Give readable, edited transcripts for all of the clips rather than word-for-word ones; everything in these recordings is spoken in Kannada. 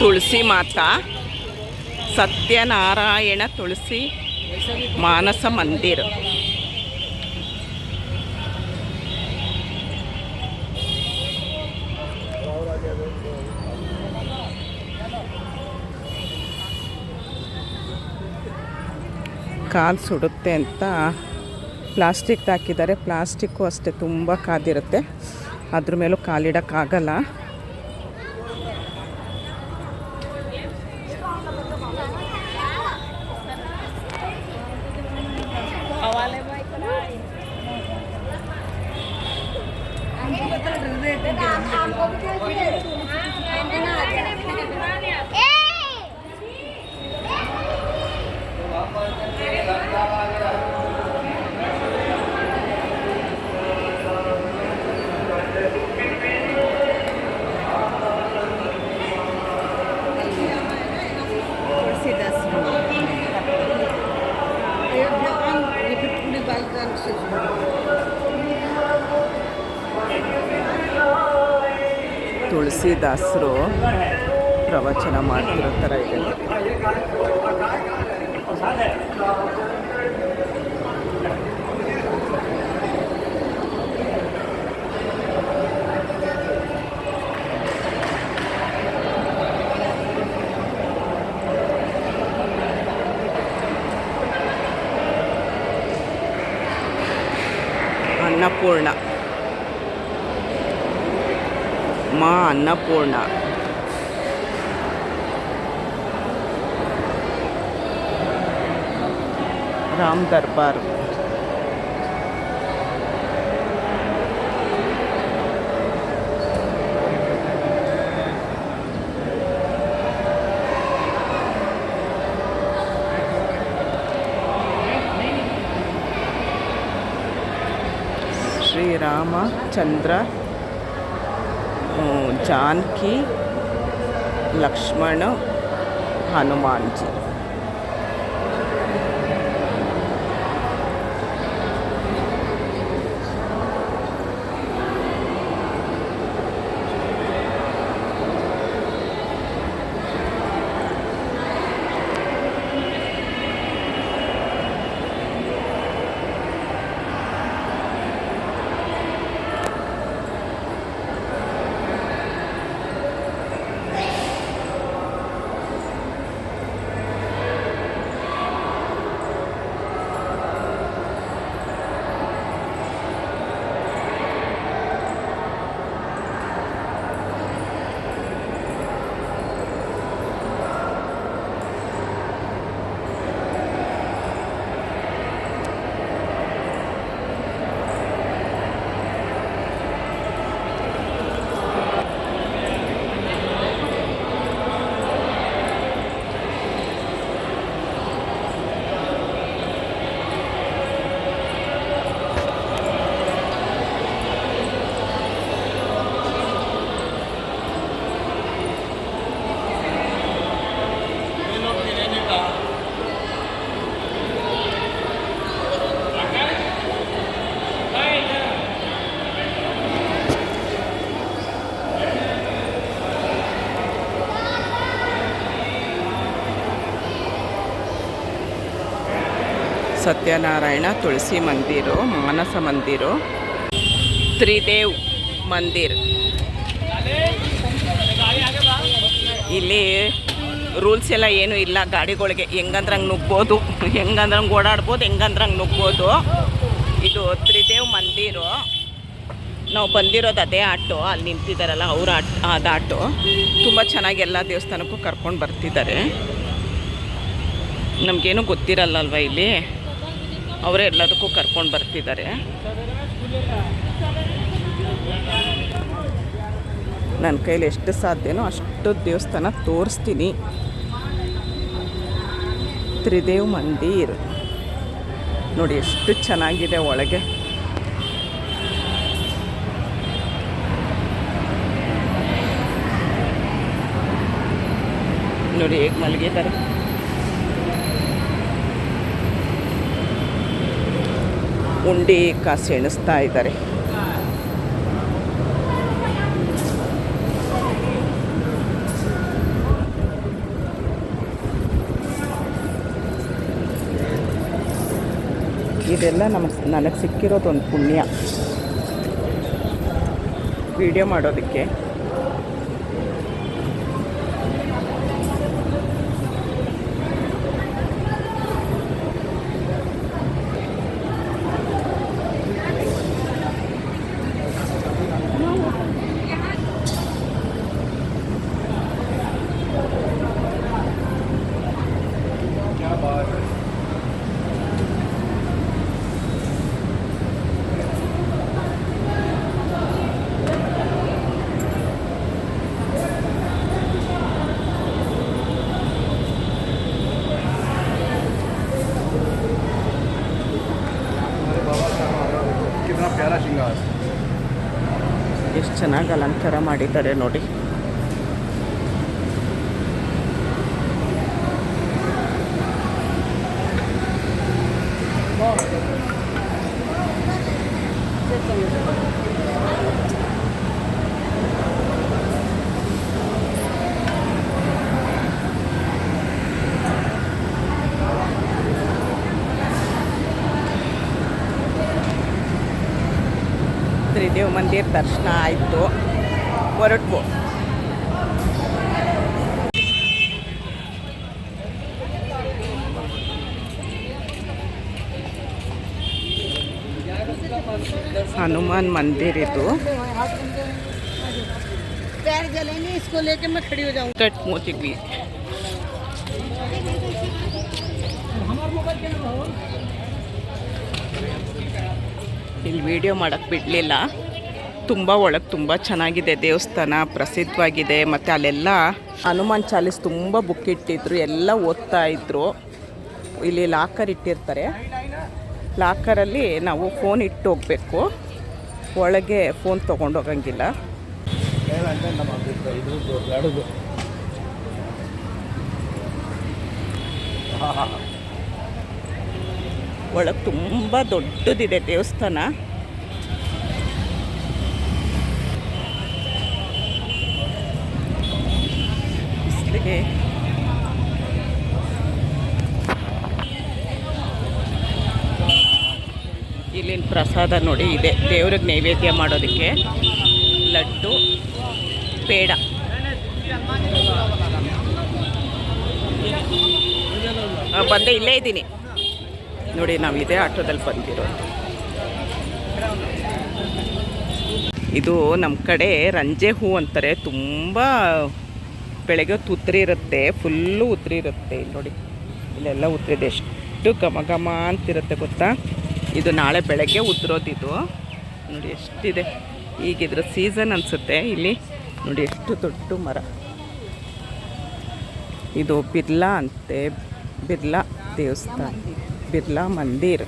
ತುಳಸಿ ಮಾತಾ ಸತ್ಯನಾರಾಯಣ ತುಳಸಿ ಮಾನಸ ಮಂದಿರ. ಕಾಲು ಸುಡುತ್ತೆ ಅಂತ ಪ್ಲಾಸ್ಟಿಕ್ ಹಾಕಿದ್ದಾರೆ. ಪ್ಲಾಸ್ಟಿಕ್ಕು ಅಷ್ಟೇ ತುಂಬ ಕಾದಿರುತ್ತೆ, ಅದ್ರ ಮೇಲೂ ಕಾಲಿಡೋಕ್ಕಾಗಲ್ಲ. ತುಳಸಿದಾಸರು ಪ್ರವಚನ ಮಾಡ್ತಿರೋ ಥರ ಇದೆ. ಅನ್ನಪೂರ್ಣ ಮಾ ಅನ್ನಪೂರ್ಣ. ರಾಮ್ ದರ್ಬಾರ್. ಶ್ರೀರಾಮಚಂದ್ರ, जानकी, लक्ष्मण, हनुमान जी. ಸತ್ಯನಾರಾಯಣ ತುಳಸಿ ಮಂದಿರ, ಮಾನಸ ಮಂದಿರ, ತ್ರಿದೇವ್ ಮಂದಿರ್. ಇಲ್ಲಿ ರೂಲ್ಸ್ ಎಲ್ಲ ಏನೂ ಇಲ್ಲ. ಗಾಡಿಗಳಿಗೆ ಹೆಂಗಂದ್ರಂಗೆ ನುಗ್ಬೋದು, ಹೆಂಗಂದ್ರಂಗೆ ಓಡಾಡ್ಬೋದು, ಹೆಂಗಂದ್ರಂಗೆ ನುಗ್ಬೋದು. ಇದು ತ್ರಿದೇವ್ ಮಂದಿರ. ನಾವು ಬಂದಿರೋದು ಅದೇ ಆಟೋ, ಅಲ್ಲಿ ನಿಂತಿದ್ದಾರಲ್ಲ ಅವ್ರ ಅದು ಆಟೋ. ತುಂಬ ಚೆನ್ನಾಗಿ ಎಲ್ಲ ದೇವಸ್ಥಾನಕ್ಕೂ ಕರ್ಕೊಂಡು ಬರ್ತಿದ್ದಾರೆ. ನಮಗೇನು ಗೊತ್ತಿರಲ್ಲಲ್ವ ಇಲ್ಲಿ, ಅವರೇ ಎಲ್ಲದಕ್ಕೂ ಕರ್ಕೊಂಡು ಬರ್ತಿದ್ದಾರೆ. ನನ್ನ ಕೈಲಿ ಎಷ್ಟು ಸಾಧ್ಯನೋ ಅಷ್ಟು ದೇವಸ್ಥಾನ ತೋರಿಸ್ತೀನಿ. ತ್ರಿದೇವ್ ಮಂದಿರ್ ನೋಡಿ ಎಷ್ಟು ಚೆನ್ನಾಗಿದೆ ಒಳಗೆ. ನೋಡಿ ಹೇಗೆ ಮಲಗಿದ್ದಾರೆ. ಉಂಡೆ ಕಾಸು ಎಣಿಸ್ತಾ ಇದ್ದಾರೆ. ಇದೆಲ್ಲ ನನಗೆ ಸಿಕ್ಕಿರೋದೊಂದು ಪುಣ್ಯ ವಿಡಿಯೋ ಮಾಡೋದಕ್ಕೆ. ಎಷ್ಟು ಚೆನ್ನಾಗಿ ಅಲಂಕಾರ ಮಾಡಿದ್ದಾರೆ ನೋಡಿ. ತ್ರಿದೇವ್ ಮಂದಿರ ದರ್ಶನ ಆಯಿತು, ಹೊರಟ್ವು. ಹನುಮಾನ್ ಮಂದಿರ ಇದು. ಕಟ್ ಮೂತಿದ್ವಿ. ಇಲ್ಲಿ ವಿಡಿಯೋ ಮಾಡೋಕ್ಕೆ ಬಿಡಲಿಲ್ಲ. ತುಂಬ ಒಳಗೆ ತುಂಬ ಚೆನ್ನಾಗಿದೆ ದೇವಸ್ಥಾನ, ಪ್ರಸಿದ್ಧವಾಗಿದೆ. ಮತ್ತು ಅಲ್ಲೆಲ್ಲ ಹನುಮಾನ್ ಚಾಲೀಸ್ ತುಂಬ ಬುಕ್ ಇಟ್ಟಿದ್ರು, ಎಲ್ಲ ಓದ್ತಾ ಇದ್ರು. ಇಲ್ಲಿ ಲಾಕರ್ ಇಟ್ಟಿರ್ತಾರೆ, ಲಾಕರಲ್ಲಿ ನಾವು ಫೋನ್ ಇಟ್ಟು ಹೋಗಬೇಕು, ಒಳಗೆ ಫೋನ್ ತೊಗೊಂಡೋಗಂಗಿಲ್ಲ. ಒಳಗೆ ತುಂಬ ದೊಡ್ಡದಿದೆ ದೇವಸ್ಥಾನ. ಬಿಸಿಲಿಗೆ ಇಲ್ಲಿನ ಪ್ರಸಾದ ನೋಡಿ ಇದೆ, ದೇವ್ರಿಗೆ ನೈವೇದ್ಯ ಮಾಡೋದಕ್ಕೆ ಲಡ್ಡು, ಪೇಡ. ಬಂದೆ, ಇಲ್ಲೇ ಇದ್ದೀನಿ ನೋಡಿ. ನಾವು ಇದೇ ಆಟೋದಲ್ಲಿ ಬಂದಿರೋದು. ಇದು ನಮ್ಮ ಕಡೆ ರಂಜೆ ಹೂ ಅಂತಾರೆ. ತುಂಬ ಬೆಳಗ್ಗೆ ಹೊತ್ತು ಉತ್ತರಿ ಇರುತ್ತೆ, ಫುಲ್ಲು ಉತ್ತರಿ ಇರುತ್ತೆ. ಇಲ್ಲಿ ನೋಡಿ, ಇಲ್ಲೆಲ್ಲ ಉತ್ತರಿದೆ, ಎಷ್ಟು ಘಮ ಘಮ ಅಂತಿರುತ್ತೆ ಗೊತ್ತಾ. ಇದು ನಾಳೆ ಬೆಳಗ್ಗೆ ಉದುರೋದಿದು ನೋಡಿ, ಎಷ್ಟಿದೆ. ಈಗಿದ್ರ ಸೀಸನ್ ಅನಿಸುತ್ತೆ. ಇಲ್ಲಿ ನೋಡಿ ಎಷ್ಟು ದೊಡ್ಡ ಮರ. ಇದು ಬಿರ್ಲಾ ಅಂತೆ, ಬಿರ್ಲಾ ದೇವಸ್ಥಾನ, ಬಿರ್ಲಾ ಮಂದಿರ್.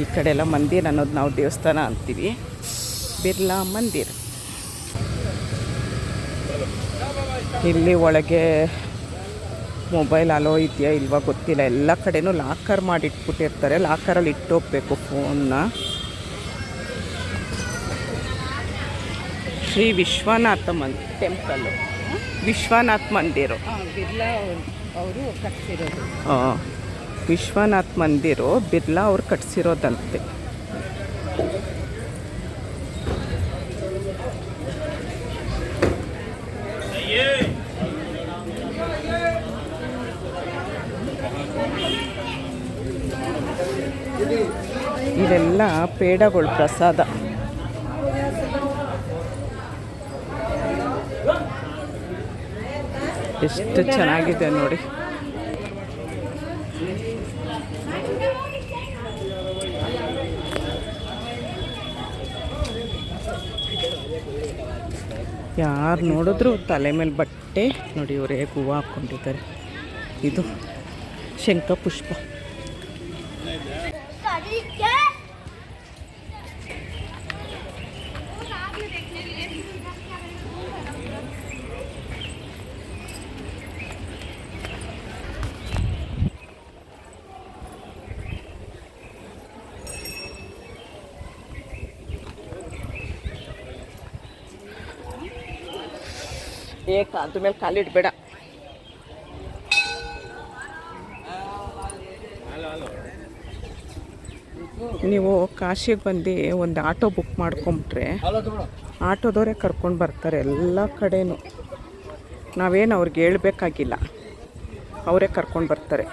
ಈ ಕಡೆ ಎಲ್ಲ ಮಂದಿರ್ ಅನ್ನೋದು ನಾವು ದೇವಸ್ಥಾನ ಅಂತೀವಿ. ಬಿರ್ಲಾ ಮಂದಿರ್. ಇಲ್ಲಿ ಒಳಗೆ ಮೊಬೈಲ್ ಅಲೋ ಇದೆಯಾ ಇಲ್ವಾ ಗೊತ್ತಿಲ್ಲ. ಎಲ್ಲ ಕಡೆನೂ ಲಾಕರ್ ಮಾಡಿ ಇಟ್ಬಿಟ್ಟಿರ್ತಾರೆ, ಲಾಕರಲ್ಲಿ ಇಟ್ಟೋಗ್ಬೇಕು ಫೋನ್ನ. ಶ್ರೀ ವಿಶ್ವನಾಥ ಟೆಂಪಲ್ಲು, ವಿಶ್ವನಾಥ್ ಮಂದಿರು. ಬಿರ್ಲಾ ಅವರು ಕಟ್ಸಿರೋದು. ವಿಶ್ವನಾಥ್ ಮಂದಿರು ಬಿರ್ಲಾ ಅವ್ರು ಕಟ್ಸಿರೋದಂತೆ. ಇದೆಲ್ಲ ಪೇಡಗಳು ಪ್ರಸಾದ. ಎಷ್ಟು ಚೆನ್ನಾಗಿದೆ ನೋಡಿ. ಯಾರು ನೋಡಿದ್ರು ತಲೆ ಮೇಲೆ ಬಟ್ಟೆ ನೋಡಿ. ಇವ್ರು ಹೇಗೆ ಹೂವು ಹಾಕ್ಕೊಂಡಿದ್ದಾರೆ. ಇದು ಶಂಖಪುಷ್ಪ. ಅದ್ರ ಮೇಲೆ ಕಾಲಿಡಬೇಡ. ನೀವು ಕಾಶಿಗೆ ಬಂದು ಒಂದು ಆಟೋ ಬುಕ್ ಮಾಡ್ಕೊಂಬಿಟ್ರೆ ಆಟೋದವರೇ ಕರ್ಕೊಂಡು ಬರ್ತಾರೆ ಎಲ್ಲ ಕಡೆನೂ. ನಾವೇನು ಅವ್ರಿಗೆ ಹೇಳ್ಬೇಕಾಗಿಲ್ಲ, ಅವರೇ ಕರ್ಕೊಂಡು ಬರ್ತಾರೆ.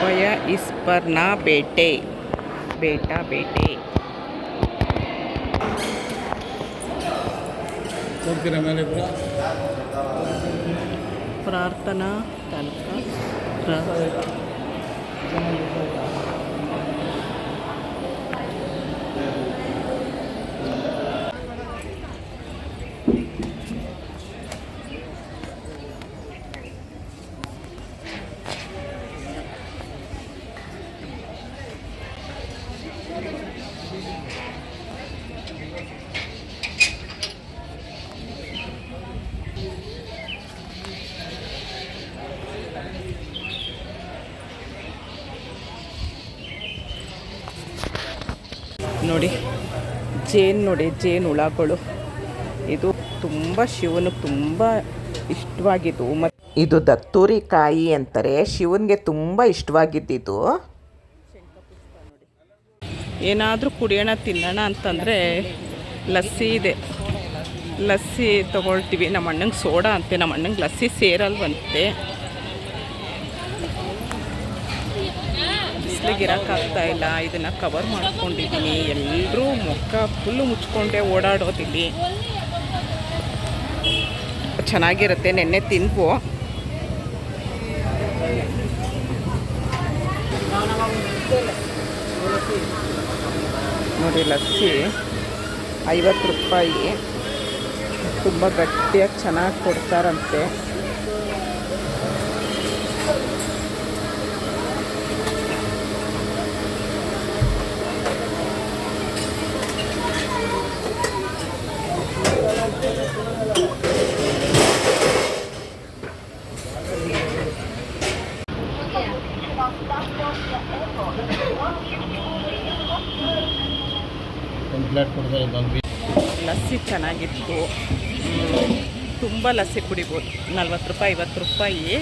भैया इस पर ना बेटे बेटा बेटे प्रार्थना ನೋಡಿ ಜೇನು ಹುಳಗಳು. ಇದು ತುಂಬ ಶಿವನಿಗೆ ತುಂಬ ಇಷ್ಟವಾಗಿದ್ದು. ಮತ್ತು ಇದು ದತ್ತೂರಿ ಕಾಯಿ ಅಂತಾರೆ, ಶಿವನಿಗೆ ತುಂಬ ಇಷ್ಟವಾಗಿದ್ದಿದ್ದು. ಏನಾದರೂ ಕುಡಿಯೋಣ ತಿನ್ನೋಣ ಅಂತಂದರೆ ಲಸ್ಸಿ ಇದೆ, ಲಸ್ಸಿ ತೊಗೊಳ್ತೀವಿ. ನಮ್ಮ ಅಣ್ಣಂಗೆ ಸೋಡಾ ಅಂತೆ, ನಮ್ಮ ಅಣ್ಣಂಗೆ ಲಸ್ಸಿ ಸೇರಲ್ವಂತೆ. ಬಿಸಿಲಿಗೆ ಇರೋಕ್ಕಾಗ್ತಾ ಇಲ್ಲ. ಇದನ್ನು ಕವರ್ ಮಾಡ್ಕೊಂಡಿದ್ದೀನಿ. ಎಲ್ಲರೂ ಮುಖ ಫುಲ್ಲು ಮುಚ್ಕೊಂಡೆ ಓಡಾಡೋದಿಲ್ಲಿ. ಚೆನ್ನಾಗಿರುತ್ತೆ. ನೆನ್ನೆ ತಿನ್ಬೋ. ನೋಡಿ ಲಸ್ಸಿ 50 ರೂಪಾಯಿ. ತುಂಬ ಗಟ್ಟಿಯಾಗಿ ಚೆನ್ನಾಗಿ ಕೊಡ್ತಾರಂತೆ. ಲಸ್ಸಿ ಚೆನ್ನಾಗಿತ್ತು. ತುಂಬ ಲಸ್ಸಿ ಕುಡಿಬೋದು. 40 ರೂಪಾಯಿ 50 ರೂಪಾಯಿ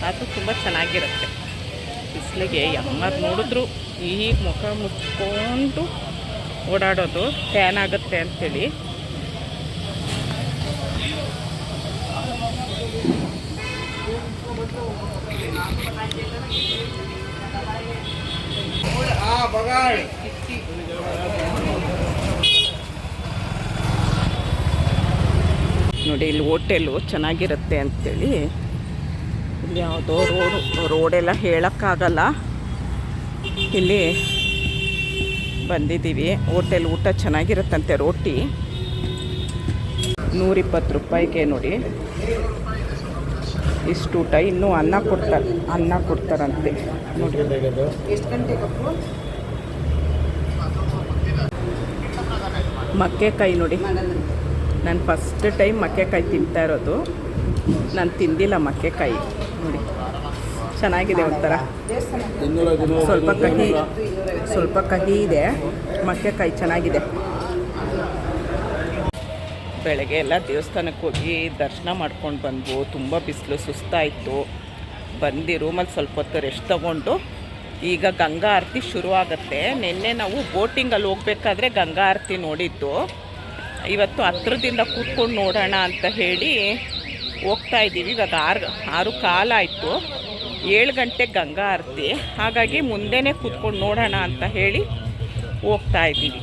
ಅದು ತುಂಬ ಚೆನ್ನಾಗಿರುತ್ತೆ. ಬಿಸಿಲಿಗೆ ಯಾರು ನೋಡಿದ್ರು ಈಗ ಮುಖ ಮುಚ್ಕೊಂಡು ಓಡಾಡೋದು, ಟ್ಯಾನ್ ಆಗುತ್ತೆ ಅಂಥೇಳಿ. ನೋಡಿ ಇಲ್ಲಿ ಹೋಟೆಲು ಚೆನ್ನಾಗಿರುತ್ತೆ ಅಂಥೇಳಿ. ಇಲ್ಲಿ ಯಾವುದೋ ರೋಡೆಲ್ಲ ಹೇಳೋಕ್ಕಾಗಲ್ಲ. ಇಲ್ಲಿ ಬಂದಿದ್ದೀವಿ. ಹೋಟೆಲ್ ಊಟ ಚೆನ್ನಾಗಿರುತ್ತಂತೆ. ರೋಟಿ 120 ರೂಪಾಯಿಗೆ ನೋಡಿ ಇಷ್ಟು ಊಟ. ಇನ್ನೂ ಅನ್ನ ಕೊಡ್ತಾರಂತೆ ನೋಡಿ. ಎಷ್ಟು ಗಂಟೆಗೆ ಮಕ್ಕೆಕಾಯಿ ನೋಡಿ ನಾನು ಫಸ್ಟ್ ಟೈಮ್ ಮಕ್ಕೆಕಾಯಿ ತಿಂತಾ ಇರೋದು. ನಾನು ತಿಂದಿಲ್ಲ ಮಕ್ಕೆಕಾಯಿ. ನೋಡಿ ಚೆನ್ನಾಗಿದೆ, ಒಂಥರ ಸ್ವಲ್ಪ ಕಹಿ ಇದೆ. ಮಕ್ಕೆಕಾಯಿ ಚೆನ್ನಾಗಿದೆ. ಬೆಳಗ್ಗೆ ಎಲ್ಲ ದೇವಸ್ಥಾನಕ್ಕೆ ಹೋಗಿ ದರ್ಶನ ಮಾಡ್ಕೊಂಡು ಬಂದ್ವು. ತುಂಬ ಬಿಸಿಲು, ಸುಸ್ತಾಯಿತು. ಬಂದು ರೂಮಲ್ಲಿ ಸ್ವಲ್ಪ ಹೊತ್ತು ರೆಸ್ಟ್ ತೊಗೊಂಡು ಈಗ ಗಂಗಾ ಆರತಿ ಶುರುವಾಗುತ್ತೆ. ನಿನ್ನೆ ನಾವು ಬೋಟಿಂಗಲ್ಲಿ ಹೋಗ್ಬೇಕಾದ್ರೆ ಗಂಗಾ ಆರತಿ ನೋಡಿದ್ದು. ಇವತ್ತು ಹತ್ರದಿಂದ ಕೂತ್ಕೊಂಡು ನೋಡೋಣ ಅಂತ ಹೇಳಿ ಹೋಗ್ತಾ ಇದ್ದೀವಿ. ಇವಾಗ 6:15 ಆಯಿತು. 7 ಗಂಟೆಗೆ ಗಂಗಾ ಆರತಿ. ಹಾಗಾಗಿ ಮುಂದೆನೇ ಕೂತ್ಕೊಂಡು ನೋಡೋಣ ಅಂತ ಹೇಳಿ ಹೋಗ್ತಾ ಇದ್ದೀವಿ.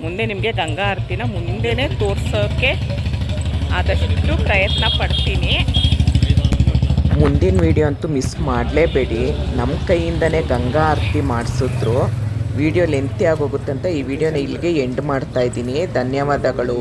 ಮುಂದೆ ನಿಮಗೆ ಗಂಗಾ ಆರತಿನ ಮುಂದೆನೇ ತೋರಿಸೋಕ್ಕೆ ಆದಷ್ಟು ಪ್ರಯತ್ನ ಪಡ್ತೀನಿ. ಮುಂದಿನ ವಿಡಿಯೋ ಅಂತೂ ಮಿಸ್ ಮಾಡಲೇಬೇಡಿ. ನಮ್ಮ ಕೈಯಿಂದನೇ ಗಂಗಾ ಆರತಿ ಮಾಡಿಸಿದ್ರು. ವಿಡಿಯೋ ಲೆಂತಿ ಆಗೋಗುತ್ತಂತ ಈ ವಿಡಿಯೋನ ಇಲ್ಲಿಗೆ ಎಂಡ್ ಮಾಡ್ತಾ ಇದ್ದೀನಿ. ಧನ್ಯವಾದಗಳು.